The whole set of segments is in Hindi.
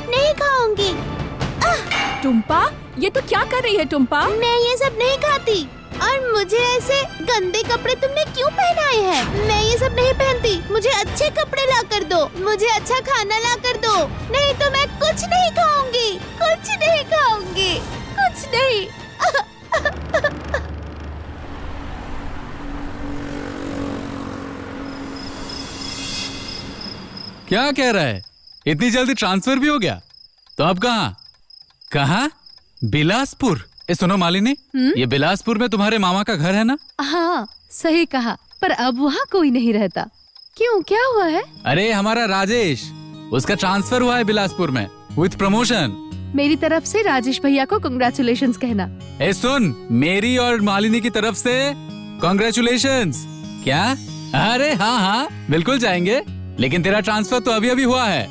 नहीं खाऊंगी। टुम्पा, ये तो क्या कर रही है टुम्पा? मैं ये सब नहीं खाती। और मुझे ऐसे गंदे कपड़े तुमने क्यों पहनाए हैं? मैं ये सब नहीं पहनती। मुझे अच्छे कपड़े ला कर दो, मुझे अच्छा खाना ला कर दो, नहीं तो मैं कुछ नहीं खाऊंगी, कुछ नहीं खाऊंगी, कुछ नहीं। क्या कह रहा है? इतनी जल्दी ट्रांसफर भी हो गया? तो अब कहाँ? बिलासपुर। सुनो मालिनी, ये बिलासपुर में तुम्हारे मामा का घर है ना? हाँ, सही कहा। पर अब वहाँ कोई नहीं रहता। क्यों, क्या हुआ है? अरे हमारा राजेश, उसका ट्रांसफर हुआ है बिलासपुर में विथ प्रमोशन। मेरी तरफ से राजेश भैया को कांग्रेचुलेशंस कहना। सुन, मेरी और मालिनी की तरफ से कांग्रेचुलेशंस। क्या? अरे हाँ, बिल्कुल जाएंगे, लेकिन तेरा ट्रांसफर तो अभी हुआ है।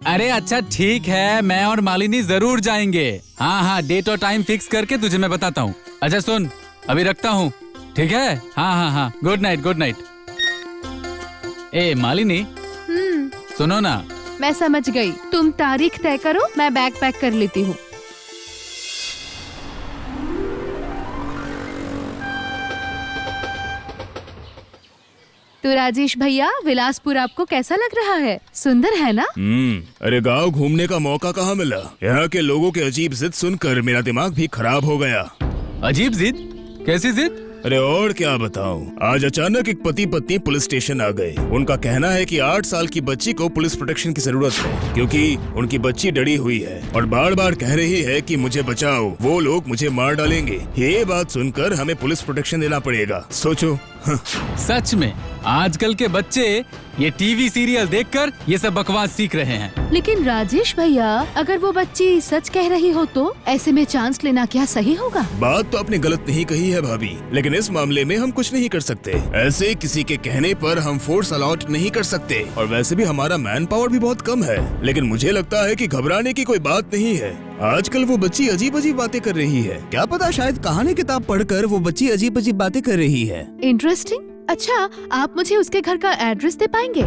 अरे अच्छा ठीक है, मैं और मालिनी जरूर जाएंगे। हाँ, डेट और टाइम फिक्स करके तुझे मैं बताता हूँ। अच्छा सुन, अभी रखता हूँ, ठीक है? हाँ, good night, good night. Malini, सुनो ना। मैं समझ गई, तुम तारीख तय करो, मैं बैग पैक कर लेती हूँ। तो राजेश भैया, बिलासपुर आपको कैसा लग रहा है? सुंदर है ना? अरे गांव घूमने का मौका कहाँ मिला। यहाँ के लोगों के अजीब जिद सुनकर मेरा दिमाग भी खराब हो गया। अजीब जिद? कैसी जिद? अरे और क्या बताऊं, आज अचानक एक पति पत्नी पुलिस स्टेशन आ गए। उनका कहना है कि 8 साल की बच्ची को पुलिस प्रोटेक्शन की जरूरत है, क्योंकि उनकी बच्ची डरी हुई है और बार बार कह रही है कि मुझे बचाओ, वो लोग मुझे मार डालेंगे। ये बात सुनकर हमें पुलिस प्रोटेक्शन देना पड़ेगा। सोचो। सच में आजकल के बच्चे ये टीवी सीरियल देखकर ये सब बकवास सीख रहे हैं। लेकिन राजेश भैया, अगर वो बच्ची सच कह रही हो तो ऐसे में चांस लेना क्या सही होगा? बात तो आपने गलत नहीं कही है भाभी, लेकिन इस मामले में हम कुछ नहीं कर सकते। ऐसे किसी के कहने पर हम फोर्स अलॉट नहीं कर सकते, और वैसे भी हमारा मैन पावर भी बहुत कम है। लेकिन मुझे लगता है कि घबराने की कोई बात नहीं है। आजकल वो बच्ची अजीब अजीब बातें कर रही है। क्या पता, शायद कहानी किताब पढ़कर वो बच्ची अजीब अजीब बातें कर रही है। इंटरेस्टिंग। अच्छा, आप मुझे उसके घर का एड्रेस दे पाएंगे?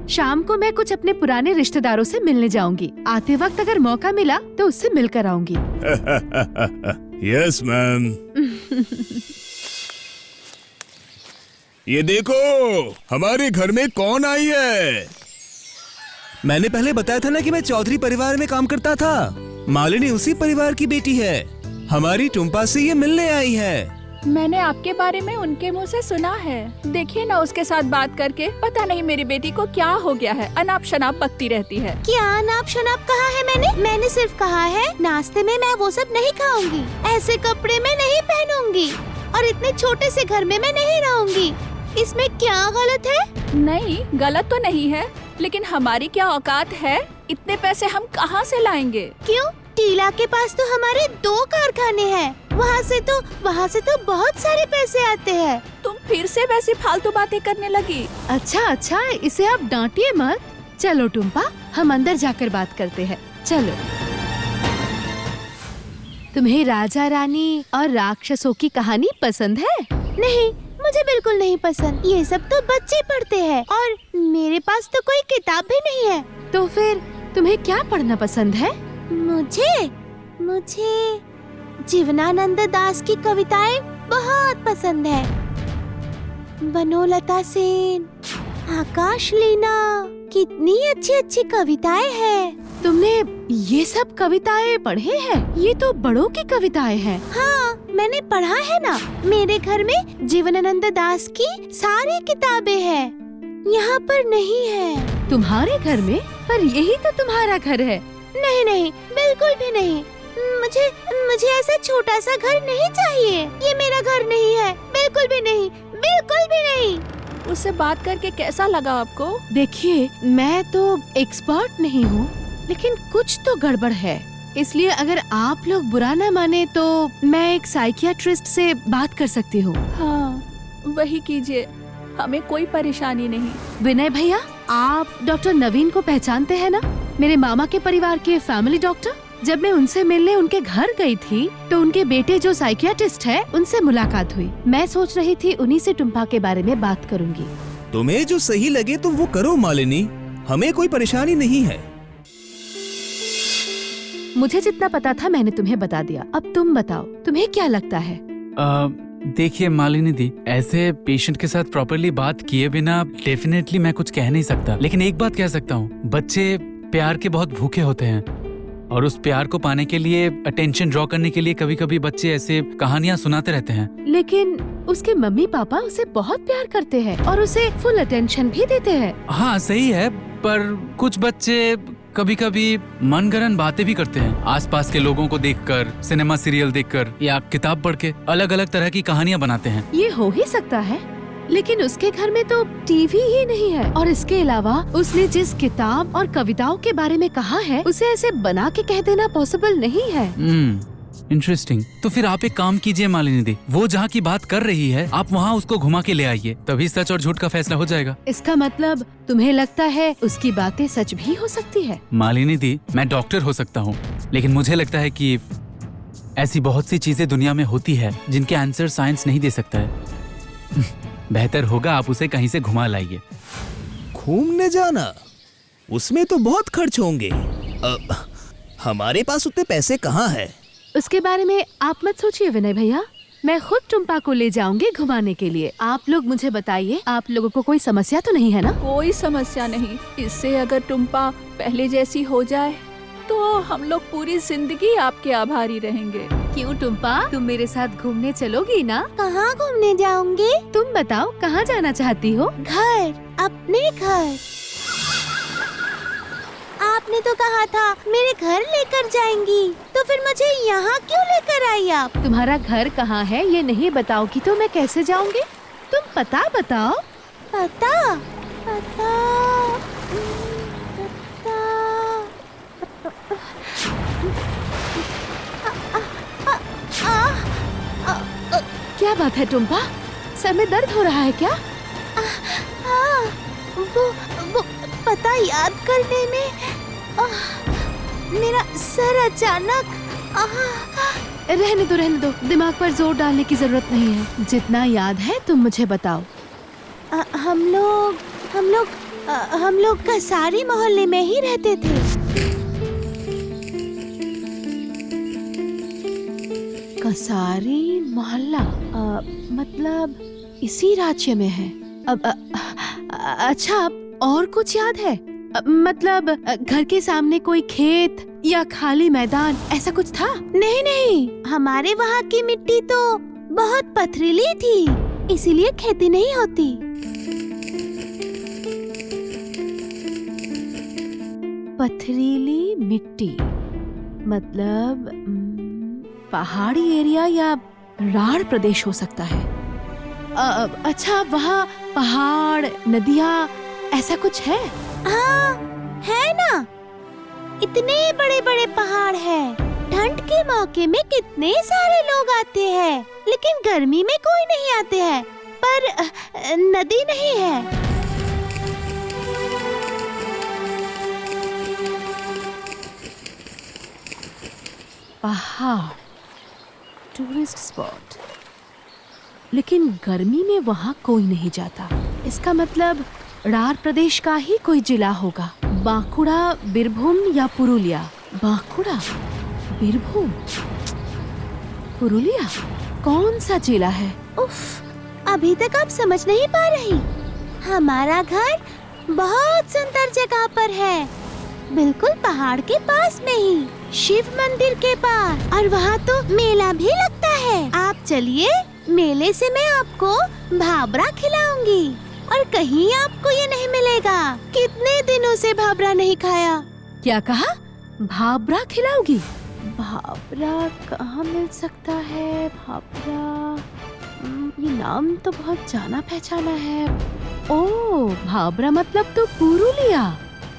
शाम को मैं कुछ अपने पुराने रिश्तेदारों से मिलने जाऊंगी। आते वक्त अगर मौका मिला तो उससे मिलकर आऊंगी। Yes ma'am. ये देखो, हमारे घर में कौन आई है। मैंने पहले बताया था ना कि मैं चौधरी परिवार में काम करता था। मालिनी उसी परिवार की बेटी है। हमारी टुम्पा से ये मिलने आई है। मैंने आपके बारे में उनके मुंह से सुना है। देखिए ना, उसके साथ बात करके पता नहीं मेरी बेटी को क्या हो गया है, अनाप शनाप बकती रहती है। क्या अनाप शनाप कहा है मैंने सिर्फ कहा है नाश्ते में मैं वो सब नहीं खाऊंगी, ऐसे कपड़े में नहीं पहनूंगी, और इतने छोटे से घर में मैं नहीं रहूंगी। इसमें क्या गलत है? नहीं, गलत तो नहीं है, लेकिन हमारी क्या औकात है? इतने पैसे हम कहाँ से लाएंगे? क्यों? टीला के पास तो हमारे 2 कारखाने हैं। वहाँ से तो बहुत सारे पैसे आते हैं। तुम फिर से वैसी फालतू बातें करने लगी। अच्छा, इसे आप डांटिए मत। चलो टुम्पा, हम अंदर जाकर बात करते हैं। चलो। तुम्हें राजा रानी और राक्षसों की कहानी पसंद है? नहीं, मुझे बिल्कुल नहीं पसंद। ये सब तो बच्चे पढ़ते हैं और मेरे पास तो कोई किताब भी नहीं है। तो फिर तुम्हें क्या पढ़ना पसंद है? मुझे जीवनानंद दास की कविताएं बहुत पसंद है। बनोलता सेन, आकाश लीना, कितनी अच्छी अच्छी कविताएं हैं। तुमने ये सब कविताएं पढ़े हैं? ये तो बड़ों की कविताएं हैं। हाँ, मैंने पढ़ा है ना। मेरे घर में जीवनानंद दास की सारी किताबें हैं। यहाँ पर नहीं है। तुम्हारे घर में? पर यही तो तुम्हारा घर है। नहीं, बिल्कुल भी नहीं। मुझे ऐसा छोटा सा घर नहीं चाहिए। ये मेरा घर नहीं है, बिल्कुल भी नहीं, बिल्कुल भी नहीं। उससे बात करके कैसा लगा आपको? देखिए, मैं तो एक्सपर्ट नहीं हूँ, लेकिन कुछ तो गड़बड़ है। इसलिए अगर आप लोग बुरा न माने तो मैं एक साइकियाट्रिस्ट से बात कर सकती हूँ। हाँ, वही कीजिए, हमें कोई परेशानी नहीं। विनय भैया, आप डॉक्टर नवीन को पहचानते हैं ना? मेरे मामा के परिवार के फैमिली डॉक्टर। जब मैं उनसे मिलने उनके घर गई थी तो उनके बेटे जो साइकियाट्रिस्ट है उनसे मुलाकात हुई। मैं सोच रही थी उन्हीं से टुम्पा के बारे में बात करूंगी। तुम्हें जो सही लगे तुम वो करो मालिनी, हमें कोई परेशानी नहीं है। मुझे जितना पता था मैंने तुम्हें बता दिया, अब तुम बताओ तुम्हें क्या लगता है? देखिए मालिनी दी, ऐसे पेशेंट के साथ प्रॉपरली बात किए बिना डेफिनेटली मैं कुछ कह नहीं सकता, लेकिन एक बात कह सकता हूँ, बच्चे प्यार के बहुत भूखे होते हैं और उस प्यार को पाने के लिए, अटेंशन ड्रॉ करने के लिए कभी कभी बच्चे ऐसे कहानियाँ सुनाते रहते हैं। लेकिन उसके मम्मी पापा उसे बहुत प्यार करते हैं और उसे फुल अटेंशन भी देते हैं। हाँ सही है, पर कुछ बच्चे कभी कभी मनगढ़ंत बातें भी करते हैं, आसपास के लोगों को देखकर, सिनेमा सीरियल देखकर या किताब पढ़ के अलग अलग तरह की कहानियाँ बनाते हैं। ये हो ही सकता है, लेकिन उसके घर में तो टीवी ही नहीं है और इसके अलावा उसने जिस किताब और कविताओं के बारे में कहा है उसे ऐसे बना के कह देना पॉसिबल नहीं है। इंटरेस्टिंग। तो फिर आप एक काम कीजिए मालिनी दी, वो जहाँ की बात कर रही है आप वहाँ उसको घुमा के ले आइए, तभी सच और झूठ का फैसला हो जाएगा। इसका मतलब तुम्हें लगता है उसकी बातें सच भी हो सकती है? मालिनी दी, मैं डॉक्टर हो सकता हूँ, लेकिन मुझे लगता है कि ऐसी बहुत सी चीजें दुनिया में होती है जिनके आंसर साइंस नहीं दे सकता है। बेहतर होगा आप उसे कहीं से घुमा लाइए। घूमने जाना, उसमें तो बहुत खर्च होंगे। हमारे पास उतने पैसे कहाँ है? उसके बारे में आप मत सोचिए विनय भैया, मैं खुद टुम्पा को ले जाऊंगी घुमाने के लिए। आप लोग मुझे बताइए, आप लोगों को कोई समस्या तो नहीं है ना? कोई समस्या नहीं। इससे अगर टुम्पा पहले जैसी हो जाए तो हम लोग पूरी जिंदगी आपके आभारी रहेंगे। क्यों टुम्पा, तुम मेरे साथ घूमने चलोगी ना? कहाँ घूमने जाओगे? तुम बताओ कहाँ जाना चाहती हो? घर, अपने घर। आपने तो कहा था मेरे घर लेकर जाएंगी, तो फिर मुझे यहाँ क्यों लेकर आई आप? तुम्हारा घर कहाँ है ये नहीं बताओगी तो मैं कैसे जाऊंगी? तुम पता बताओ। पता? पता? क्या बात है टुम्पा, सर में दर्द हो रहा है क्या? हाँ, वो पता याद करने में मेरा सर अचानक। रहने दो, दिमाग पर जोर डालने की जरूरत नहीं है। जितना याद है तुम मुझे बताओ। हम लोग कसारी मोहल्ले में ही रहते थे। कसारी मोहल्ला मतलब इसी राज्य में है? अच्छा, और कुछ याद है? मतलब घर के सामने कोई खेत या खाली मैदान ऐसा कुछ था? नहीं, हमारे वहाँ की मिट्टी तो बहुत पथरीली थी, इसीलिए खेती नहीं होती। पथरीली मिट्टी मतलब पहाड़ी एरिया या राढ़ प्रदेश हो सकता है। अच्छा, वहाँ पहाड़, नदियाँ ऐसा कुछ है? हाँ, है ना। इतने बड़े बड़े पहाड़ हैं। ठंड के मौके में कितने सारे लोग आते हैं, लेकिन गर्मी में कोई नहीं आते हैं। पर नदी नहीं है। पहाड़, टूरिस्ट स्पॉट, लेकिन गर्मी में वहाँ कोई नहीं जाता। इसका मतलब राढ़ प्रदेश का ही कोई जिला होगा। बांकुड़ा, बीरभूम या पुरुलिया। बांकुड़ा, बीरभूम, पुरुलिया, कौन सा जिला है? उफ, अभी तक आप समझ नहीं पा रही। हमारा घर बहुत सुंदर जगह पर है, बिल्कुल पहाड़ के पास में ही, शिव मंदिर के पास, और वहाँ तो मेला भी लगता है। आप चलिए, मेले से मैं आपको भाबरा खिलाऊंगी, और कहीं आपको ये नहीं मिलेगा। कितने दिनों से भाबरा नहीं खाया। क्या कहा? भाबरा खिलाओगी? भाबरा कहाँ मिल सकता है? भाबरा, ये नाम तो बहुत जाना पहचाना है। ओ, भाबरा मतलब तो पुरुलिया।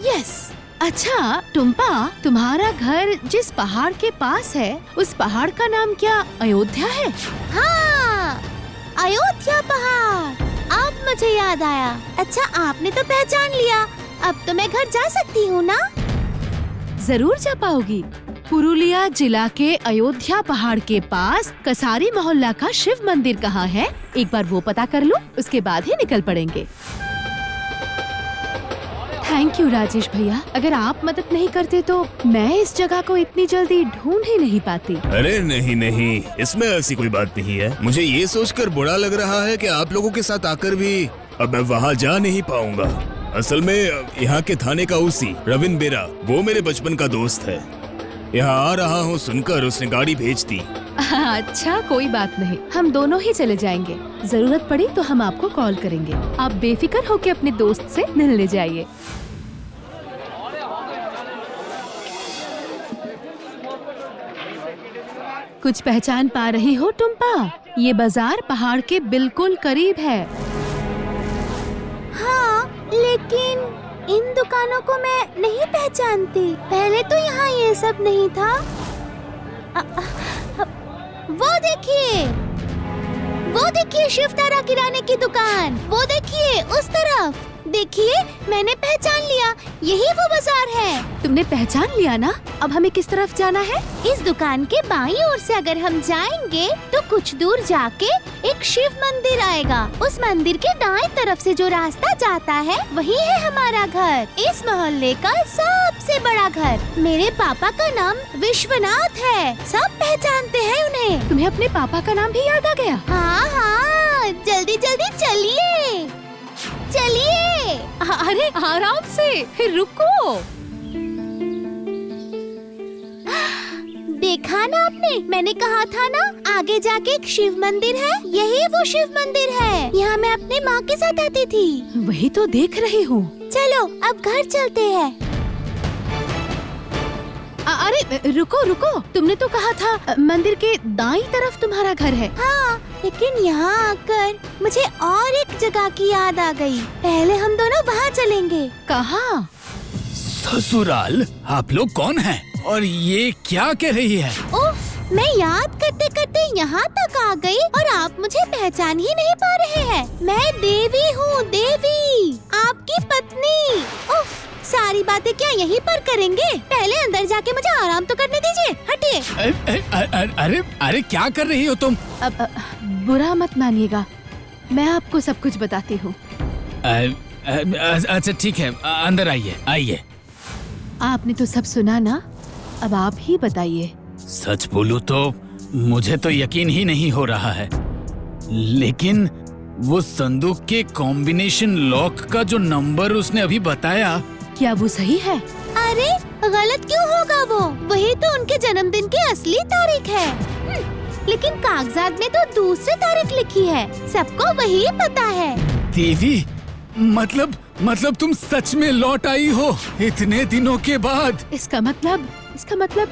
यस। अच्छा टुम्पा, तुम्हारा घर जिस पहाड़ के पास है उस पहाड़ का नाम क्या अयोध्या है? हाँ, अयोध्या पहाड़। अब मुझे याद आया। अच्छा, आपने तो पहचान लिया। अब तो मैं घर जा सकती हूँ ना? जरूर जा पाओगी। पुरुलिया जिला के अयोध्या पहाड़ के पास कसारी मोहल्ला का शिव मंदिर कहाँ है, एक बार वो पता कर लो, उसके बाद ही निकल पड़ेंगे। थैंक यू राजेश भैया, अगर आप मदद नहीं करते तो मैं इस जगह को इतनी जल्दी ढूंढ ही नहीं पाती। अरे नहीं नहीं, इसमें ऐसी कोई बात नहीं है। मुझे ये सोचकर बुरा लग रहा है कि आप लोगों के साथ आकर भी अब मैं वहाँ जा नहीं पाऊंगा। असल में यहाँ के थाने का ओसी रविंद्र बेरा, वो मेरे बचपन का दोस्त है। यहाँ आ रहा हूँ सुनकर उसने गाड़ी भेज दी। अच्छा कोई बात नहीं, हम दोनों ही चले जाएंगे। जरूरत पड़ी तो हम आपको कॉल करेंगे। आप बेफिक्र होकर अपने दोस्त से मिलने जाइए। कुछ पहचान पा रही हो टुम्पा? ये बाजार पहाड़ के बिल्कुल करीब है। हाँ, लेकिन इन दुकानों को मैं नहीं पहचानती। पहले तो यहाँ ये सब नहीं था। वो देखिए शिवतारा किराने की दुकान। वो देखिए उस तरफ। देखिए मैंने पहचान लिया, यही वो बाजार है। तुमने पहचान लिया ना? अब हमें किस तरफ जाना है? इस दुकान के बाईं ओर से अगर हम जाएंगे तो कुछ दूर जाके एक शिव मंदिर आएगा। उस मंदिर के दाएं तरफ से जो रास्ता जाता है वही है हमारा घर, इस मोहल्ले का सबसे बड़ा घर। मेरे पापा का नाम विश्वनाथ है, सब पहचानते हैं उन्हें। तुम्हें अपने पापा का नाम भी याद आ गया? हाँ हाँ, जल्दी जल्दी चलिए चलिए। अरे आराम से, फिर रुको। देखा ना आपने, मैंने कहा था ना आगे जाके एक शिव मंदिर है, यही वो शिव मंदिर है। यहाँ मैं अपने माँ के साथ आती थी। वही तो देख रही हूँ। चलो अब घर चलते हैं। अरे रुको रुको, तुमने तो कहा था मंदिर के दाईं तरफ तुम्हारा घर है। हाँ, लेकिन यहाँ आकर मुझे और एक जगह की याद आ गई। पहले हम दोनों वहाँ चलेंगे। कहाँ? ससुराल, आप लोग कौन हैं? और ये क्या कह रही है? उफ, मैं याद करते करते यहाँ तक आ गई और आप मुझे पहचान ही नहीं पा रहे हैं। मैं देवी हूँ, देवी, आपकी पत्नी। उफ, सारी बातें क्या यहीं पर करेंगे? पहले अंदर जाके मुझे आराम तो करने दीजिए, हटिए। अरे अरे क्या कर रही हो तुम? अब बुरा मत मानिएगा, मैं आपको सब कुछ बताती हूँ। अच्छा ठीक है, अंदर आइए आइए। आपने तो सब सुना ना, अब आप ही बताइए। सच बोलूं तो मुझे तो यकीन ही नहीं हो रहा है, लेकिन वो संदूक के कॉम्बिनेशन लॉक का जो नंबर उसने अभी बताया, क्या वो सही है? अरे गलत क्यों होगा? वो वही तो उनके जन्मदिन की असली तारीख है। लेकिन कागजात में तो दूसरी तारीख लिखी है, सबको वही पता है। देवी, मतलब तुम सच में लौट आई हो इतने दिनों के बाद? इसका मतलब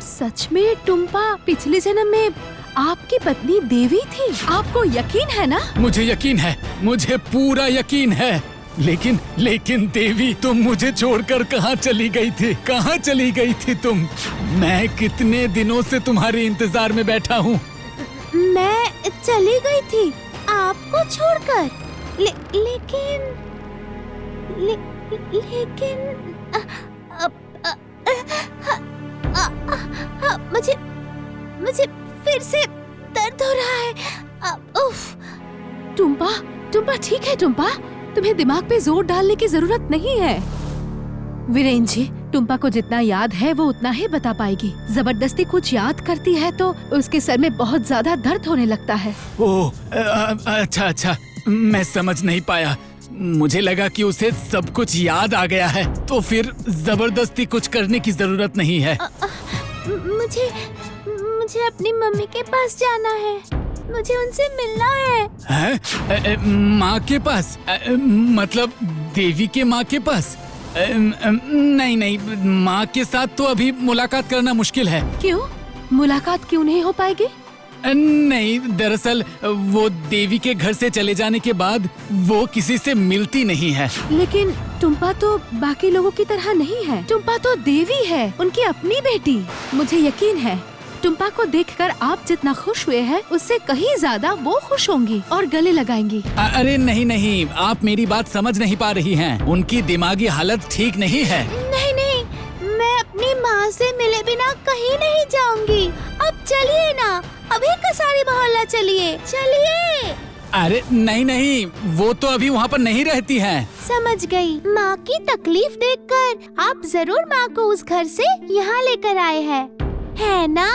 सच में टुम्पा पिछले जन्म में आपकी पत्नी देवी थी। आपको यकीन है ना? मुझे यकीन है, मुझे पूरा यकीन है। लेकिन देवी, तुम मुझे छोड़कर कहाँ चली गई थी? कहाँ चली गई थी तुम? मैं कितने दिनों से तुम्हारे इंतजार में बैठा हूँ। मैं चली गई थी आपको छोड़कर, लेकिन मुझे फिर से दर्द हो रहा है। उफ। टुम्पा ठीक है टुम्पा, तुम्हें दिमाग पे जोर डालने की जरूरत नहीं है। वीरेन जी, टुम्पा को जितना याद है वो उतना ही बता पाएगी। जबरदस्ती कुछ याद करती है तो उसके सर में बहुत ज्यादा दर्द होने लगता है। ओह, अच्छा, मैं समझ नहीं पाया। मुझे लगा कि उसे सब कुछ याद आ गया है, तो फिर जबरदस्ती कुछ करने की जरूरत नहीं है। मुझे अपनी मम्मी के पास जाना है, मुझे उनसे मिलना है। माँ के पास? मतलब देवी के माँ के पास? नहीं, माँ के साथ तो अभी मुलाकात करना मुश्किल है। क्यों? मुलाकात क्यों नहीं हो पाएगी? नहीं, दरअसल वो देवी के घर से चले जाने के बाद वो किसी से मिलती नहीं है। लेकिन टुम्पा तो बाकी लोगों की तरह नहीं है। टुम्पा तो देवी है, उनकी अपनी बेटी। मुझे यकीन है टुम्पा को देखकर आप जितना खुश हुए हैं उससे कहीं ज्यादा वो खुश होंगी और गले लगाएंगी। अरे नहीं, आप मेरी बात समझ नहीं पा रही हैं। उनकी दिमागी हालत ठीक नहीं है। नहीं, मैं अपनी माँ से मिले बिना कहीं नहीं जाऊंगी। अब चलिए ना, अभी कसारी मोहल्ला चलिए, चलिए। अरे नहीं नहीं, वो तो अभी वहाँ पर नहीं रहती हैं। समझ गई। माँ की तकलीफ देखकर आप जरूर माँ को उस घर से यहाँ लेकर आए हैं, है ना?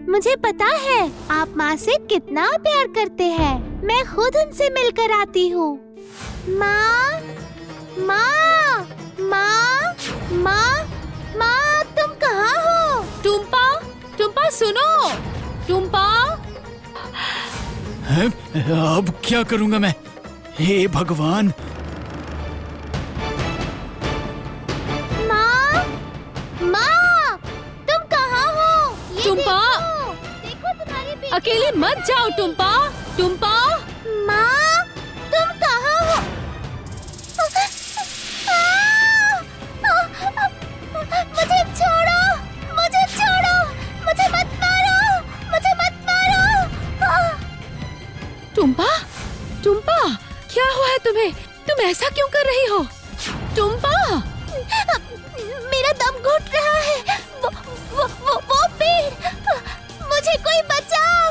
मुझे पता है आप माँ से कितना प्यार करते हैं। मैं खुद उनसे मिलकर आती हूँ। माँ, माँ, माँ, माँ, माँ, तुम कहाँ हो? टुम्पा, टुम्पा सुनो, टुम्पा। अब क्या करूँगा मैं? हे भगवान। माँ, माँ, तुम कहाँ हो? ये टुम्पा! देखो तुम्हारी बेटी। अकेले मत जाओ टुम्पा, टुम्पा। माँ, तुम कहाँ हो? मुझे छोड़ो, मुझे छोड़ो, मुझे मत मारो, मुझे मत मारो। टुम्पा, टुम्पा, क्या हुआ है तुम्हें? तुम ऐसा क्यों कर रही हो? टुम्पा, मेरा दम घुट रहा है। वो पेड़, मुझे कोई बचाओ,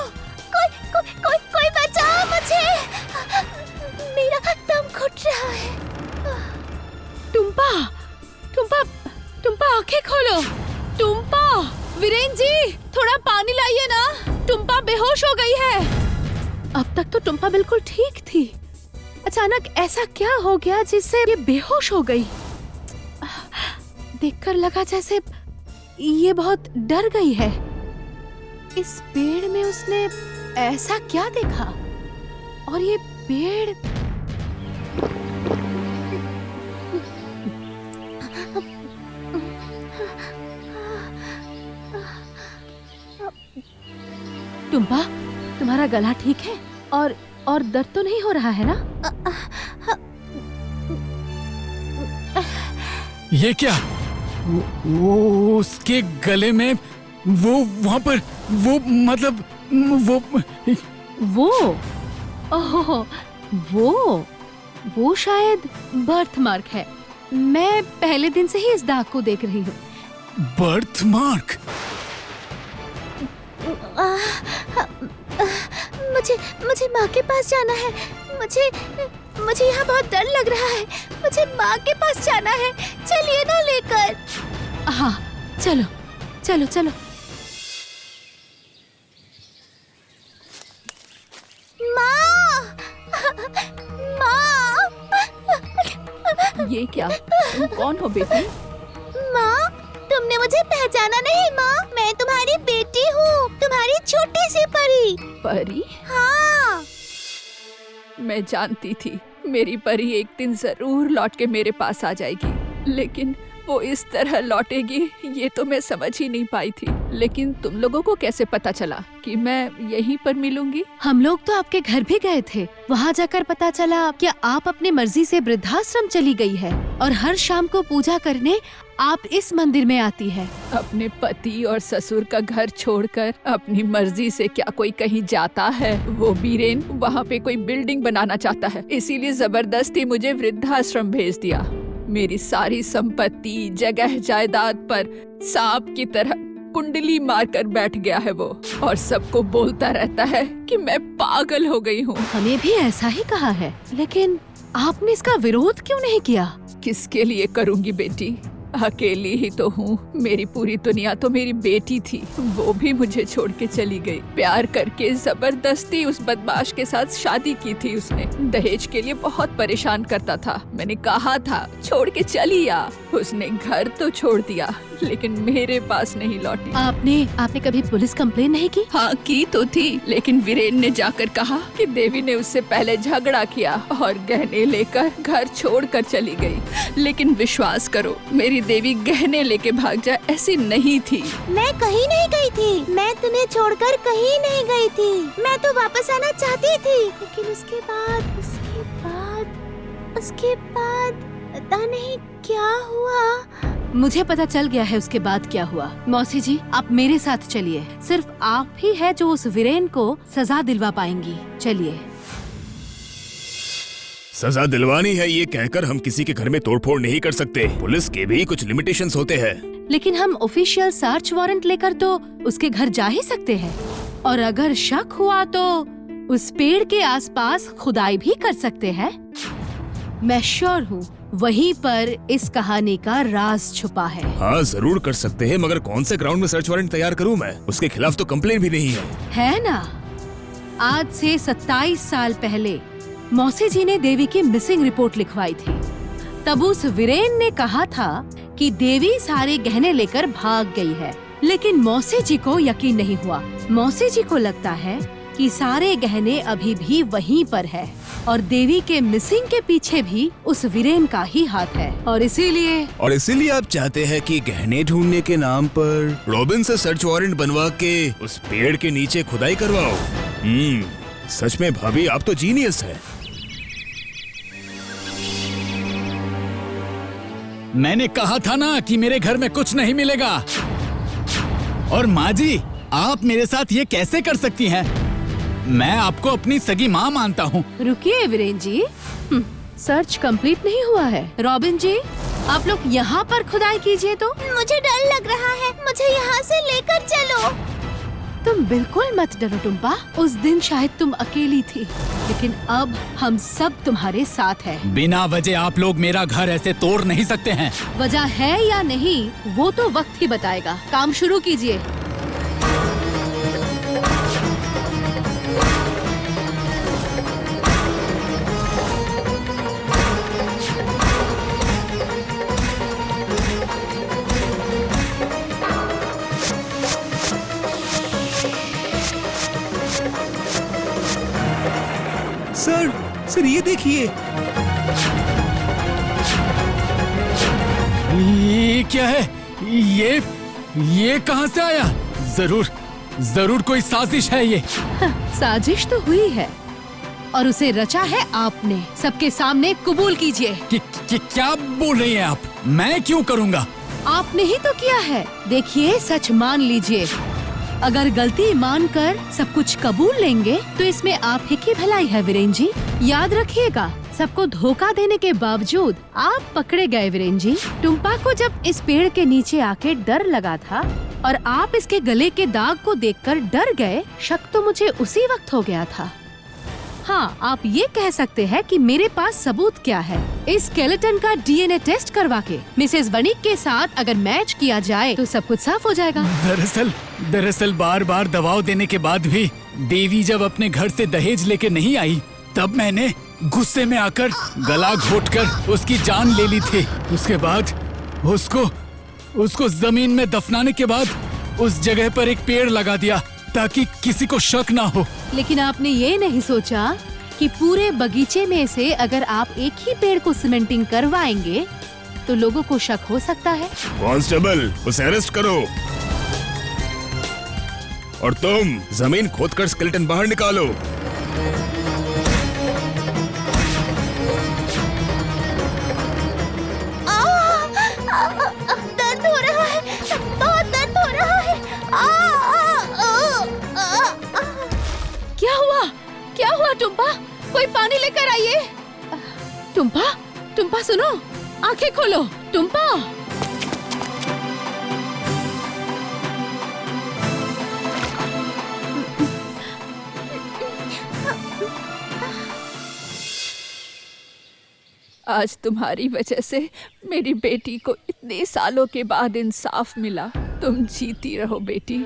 कोई बचाओ मुझे। मेरा दम घुट रहा है। टुम्पा, टुम्पा, टुम्पा आंखें खोलो। टुम्पा, वीरेन जी थोड़ा पानी लाइए ना। टुम्पा बेहोश हो गई है। अब तक तो टुम्पा बिल्कुल ठीक थी। अचानक ऐसा क्या हो गया जिससे ये बेहोश हो गई? देखकर लगा जैसे ये बहुत डर गई है। इस पेड़ में उसने ऐसा क्या देखा? और ये पेड़ टुम्पा, तुम्हारा गला ठीक है? और दर्द तो नहीं हो रहा है ना? ये क्या? वो उसके गले में, वो वहाँ पर, वो मतलब वो ओह, वो शायद बर्थ मार्क है। मैं पहले दिन से ही इस दाग को देख रही हूँ। Birth mark? मुझे माँ के पास जाना है। मुझे यहाँ बहुत डर लग रहा है। मुझे माँ के पास जाना है। चलिए ना लेकर। हाँ, चलो चलो चलो। माँ, माँ, ये क्या? तुम कौन हो बेटी? माँ, तुमने मुझे पहचाना नहीं? माँ, मैं तुम्हारी बेटी हूँ, तुम्हारी छोटी सी परी। परी? हाँ। मैं जानती थी मेरी परी एक दिन जरूर लौट के मेरे पास आ जाएगी, लेकिन वो इस तरह लौटेगी ये तो मैं समझ ही नहीं पाई थी। लेकिन तुम लोगों को कैसे पता चला कि मैं यहीं पर मिलूंगी? हम लोग तो आपके घर भी गए थे। वहाँ जाकर पता चला कि आप अपनी मर्जी से वृद्धाश्रम चली गई है और हर शाम को पूजा करने आप इस मंदिर में आती है। अपने पति और ससुर का घर छोड़कर अपनी मर्जी से क्या कोई कहीं जाता है? वो बीरेन वहाँ पे कोई बिल्डिंग बनाना चाहता है, इसीलिए जबरदस्ती मुझे वृद्धाश्रम भेज दिया। मेरी सारी संपत्ति, जगह जायदाद पर सांप की तरह कुंडली मारकर बैठ गया है वो, और सबको बोलता रहता है कि मैं पागल हो गई हूँ। हमें भी ऐसा ही कहा है, लेकिन आपने इसका विरोध क्यों नहीं किया? किसके लिए करूँगी बेटी? अकेली ही तो हूँ। मेरी पूरी दुनिया तो मेरी बेटी थी, वो भी मुझे छोड़ के चली गई। प्यार करके जबरदस्ती उस बदमाश के साथ शादी की थी उसने। दहेज के लिए बहुत परेशान करता था। मैंने कहा था छोड़ के चली आ। उसने घर तो छोड़ दिया, लेकिन मेरे पास नहीं लौटी। आपने कभी पुलिस कंप्लेन नहीं की? हाँ की तो थी, लेकिन वीरेन ने जाकर कहा कि देवी ने उससे पहले झगड़ा किया और गहने लेकर घर छोड़कर चली गई। लेकिन विश्वास करो, मेरी देवी गहने लेके भाग जाए ऐसी नहीं थी। मैं कहीं नहीं गई थी। मैं तुम्हें छोड़कर कहीं नहीं गई थी। मैं तो वापस आना चाहती थी, लेकिन उसके बाद पता नहीं क्या हुआ। मुझे पता चल गया है उसके बाद क्या हुआ। मौसी जी, आप मेरे साथ चलिए। सिर्फ आप ही है जो उस वीरेन को सजा दिलवा पाएंगी। चलिए। सजा दिलवानी है ये कहकर हम किसी के घर में तोड़फोड़ नहीं कर सकते। पुलिस के भी कुछ लिमिटेशंस होते हैं। लेकिन हम ऑफिशियल सर्च वारंट लेकर तो उसके घर जा ही सकते हैं, और अगर शक हुआ तो उस पेड़ के आसपास खुदाई भी कर सकते हैं। मैं श्योर हूँ वहीं पर इस कहानी का राज छुपा है। हाँ जरूर कर सकते हैं, मगर कौन से ग्राउंड में सर्च वारंट तैयार करूँ मैं? उसके खिलाफ तो कंप्लेन भी नहीं है ना? आज से 27 साल पहले मौसी जी ने देवी की मिसिंग रिपोर्ट लिखवाई थी। तब उस वीरेन ने कहा था कि देवी सारे गहने लेकर भाग गई है, लेकिन मौसी जी को यकीन नहीं हुआ। मौसी जी को लगता है कि सारे गहने अभी भी वहीं पर है और देवी के मिसिंग के पीछे भी उस वीरेन का ही हाथ है, और इसीलिए आप चाहते हैं कि गहने ढूंढने के नाम पर रॉबिन से सर्च वारंट बनवा के उस पेड़ के नीचे खुदाई करवाओ। सच में भाभी आप तो जीनियस है। मैंने कहा था ना कि मेरे घर में कुछ नहीं मिलेगा। और माँ जी, आप मेरे साथ ये कैसे कर सकती हैं? मैं आपको अपनी सगी माँ मानता हूँ। रुकिए वीरेन जी, सर्च कंप्लीट नहीं हुआ है। रॉबिन जी, आप लोग यहाँ पर खुदाई कीजिए तो। मुझे डर लग रहा है, मुझे यहाँ से लेकर चलो। तुम बिल्कुल मत डरो टुम्पा। उस दिन शायद तुम अकेली थी, लेकिन अब हम सब तुम्हारे साथ हैं। बिना वजह आप लोग मेरा घर ऐसे तोड़ नहीं सकते हैं। वजह है या नहीं वो तो वक्त ही बताएगा। काम शुरू कीजिए। सर ये देखिए। ये क्या है? ये कहाँ से आया? जरूर कोई साजिश है ये। साजिश तो हुई है और उसे रचा है आपने। सबके सामने कबूल कीजिए। क्या बोल रही हैं आप? मैं क्यों करूँगा? आपने ही तो किया है। देखिए, सच मान लीजिए। अगर गलती मानकर सब कुछ कबूल लेंगे तो इसमें आप ही की भलाई है वीरेन जी। याद रखिएगा, सबको धोखा देने के बावजूद आप पकड़े गए वीरेन जी। टुम्पा को जब इस पेड़ के नीचे आके डर लगा था और आप इसके गले के दाग को देखकर डर गए, शक तो मुझे उसी वक्त हो गया था। हाँ, आप ये कह सकते हैं कि मेरे पास सबूत क्या है। इस स्केलेटन का डीएनए टेस्ट करवा के मिसेस वनिक के साथ अगर मैच किया जाए तो सब कुछ साफ हो जाएगा। दरअसल बार दबाव देने के बाद भी देवी जब अपने घर से दहेज लेके नहीं आई, तब मैंने गुस्से में आकर गला घोटकर उसकी जान ले ली थी। उसके बाद उसको जमीन में दफनाने के बाद उस जगह पर एक पेड़ लगा दिया ताकि किसी को शक ना हो। लेकिन आपने ये नहीं सोचा कि पूरे बगीचे में से अगर आप एक ही पेड़ को सीमेंटिंग करवाएंगे तो लोगों को शक हो सकता है। कांस्टेबल, उसे अरेस्ट करो। और तुम जमीन खोदकर स्केलेटन बाहर निकालो। दर्द हो रहा है, बहुत दर्द हो रहा है। क्या हुआ टुम्पा? कोई पानी लेकर आइए। टुम्पा सुनो, आंखें खोलो। टुम्पा, आज तुम्हारी वजह से मेरी बेटी को इतने सालों के बाद इंसाफ मिला। तुम जीती रहो बेटी।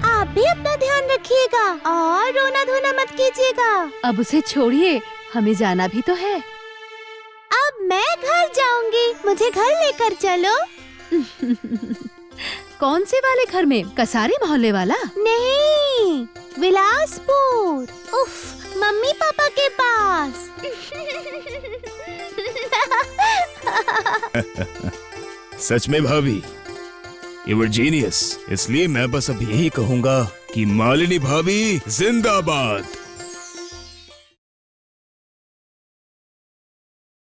आप भी अपना ध्यान रखिएगा और रोना धोना मत कीजिएगा। अब उसे छोड़िए, हमें जाना भी तो है। अब मैं घर जाऊंगी, मुझे घर लेकर चलो। कौन से वाले घर में? कसारी मोहल्ले वाला? नहीं, विलासपुर। उफ, मम्मी पापा के पास। सच में भाभी, You were genius। इसलिए मैं बस अब यही कहूँगा कि मालिनी भाभी जिंदाबाद।